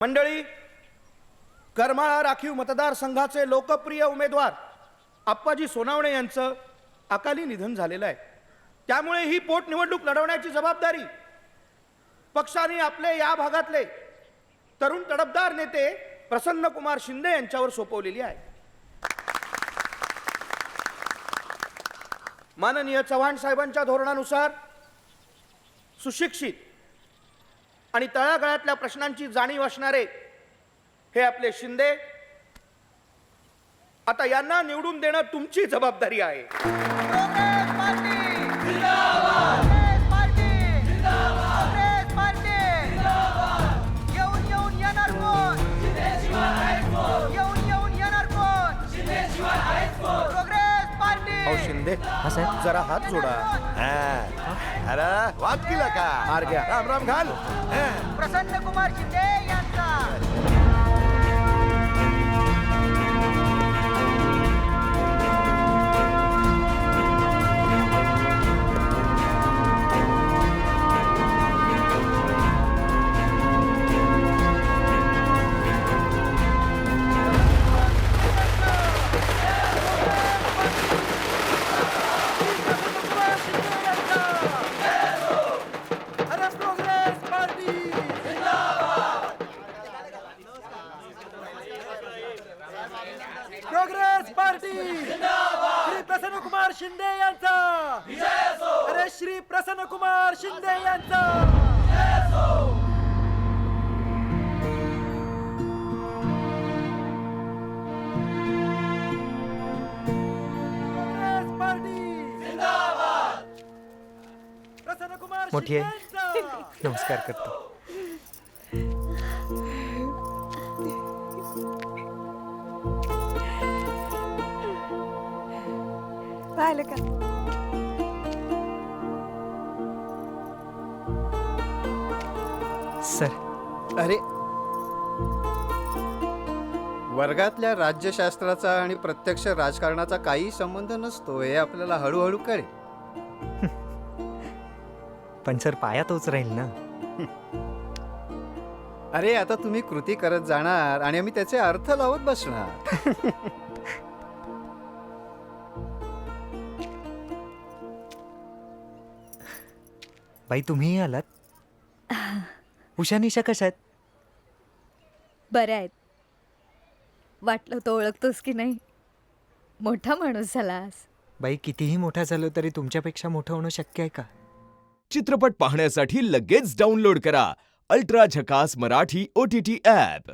मंडळी, करमाळा राखीव मतदारसंघाचे लोकप्रिय उमेदवार आप्पाजी सोनावणे यांचं अकाली निधन झालेलं आहे. त्यामुळे ही पोटनिवडणूक लढवण्याची जबाबदारी पक्षाने आपले या भागातले तरुण तडफदार नेते प्रसन्नकुमार शिंदे यांच्यावर सोपवलेली आहे. माननीय चव्हाण साहेबांच्या धोरणानुसार सुशिक्षित आणि तळागाळातल्या प्रश्नांची जाणीव असणारे हे आपले शिंदे, आता यांना निवडून देणं तुमची जबाबदारी आहे. शिंदे जरा हात जोडा. अरे वाद केला का? हार घ्या. राम राम घाल. प्रसन्नकुमार शिंदे यांचा प्रोग्रेस पार्टी श्री प्रसन्नकुमार शिंदे यांचा. अरे श्री प्रसन्नकुमार शिंदे यांचा. प्रोग्रेस पार्टी प्रसन्नकुमार मोठी शिंदे आहे. यांचा. नमस्कार करतो. पाहिलं का? सर, अरे वर्गातल्या राज्यशास्त्राचा आणि प्रत्यक्ष राजकारणाचा काही संबंध नसतो हे आपल्याला हळूहळू कळेल. पण सर पाया तोच राहील ना. अरे आता तुम्ही कृती करत जाणार आणि आम्ही त्याचे अर्थ लावत बसणार. बाई तुम्हीही आलात. उषा निशा कशा आहेत? बऱ्या आहेत. वाटलं तो ओळखतोस की नाही, मोठा माणूस झालास. बाई कितीही मोठा झालो तरी तुमच्यापेक्षा मोठं होणं शक्य आहे का? चित्रपट पाहण्यासाठी लगेच डाउनलोड करा अल्ट्रा झकास मराठी OTT ॲप.